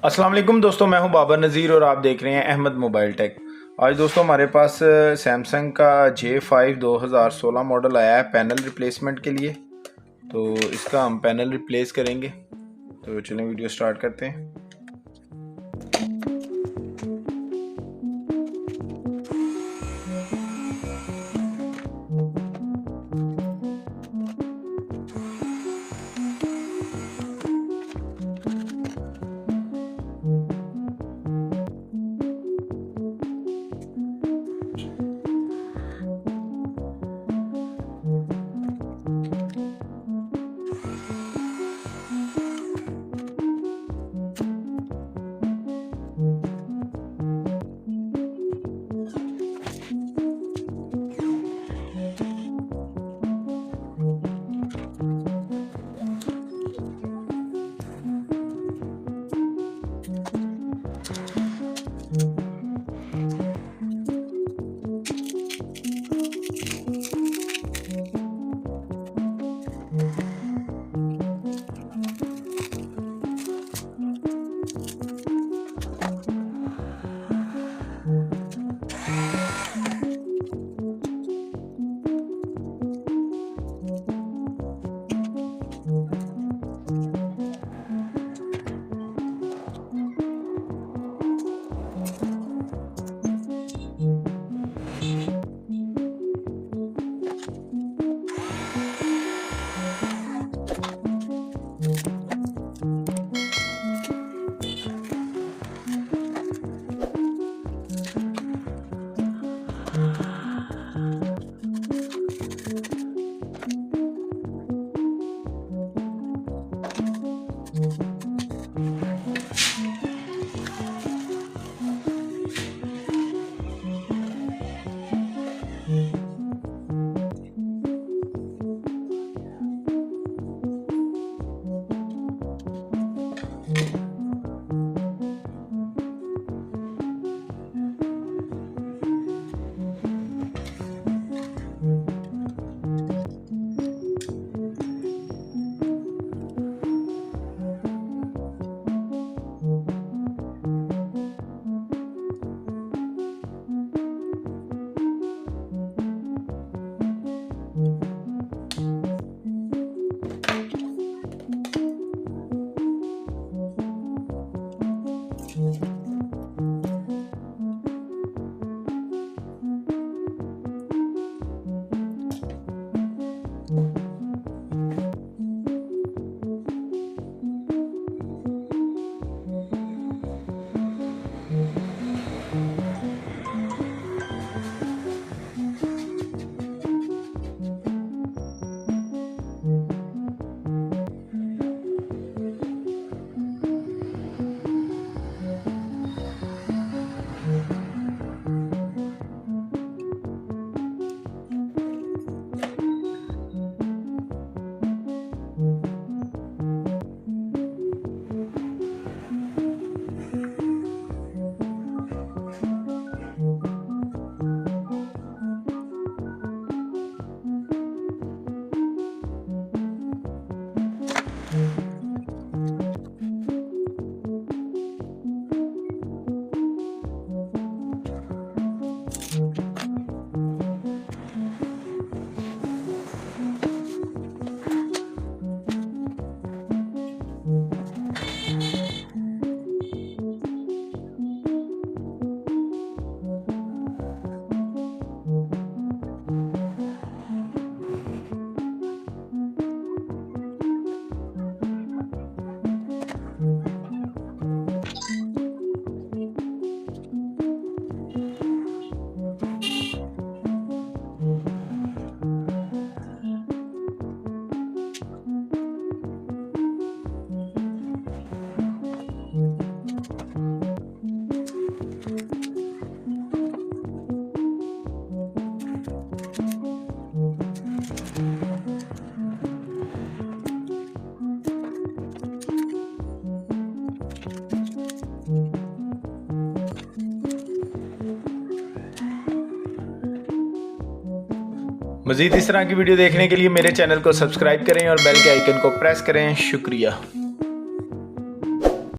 अस्सलाम वालेकुम दोस्तों, मैं हूं बाबर नज़ीर और आप देख रहे हैं अहमद मोबाइल टेक। आज दोस्तों हमारे पास सैमसंग का J5 2016 मॉडल आया है पैनल रिप्लेसमेंट के लिए। तो इसका हम पैनल रिप्लेस करेंगे। तो चलें वीडियो स्टार्ट करते हैं। मज़ीद इस तरह की वीडियो देखने के लिए मेरे चैनल को सब्सक्राइब करें और बेल के आइकन को प्रेस करें। शुक्रिया।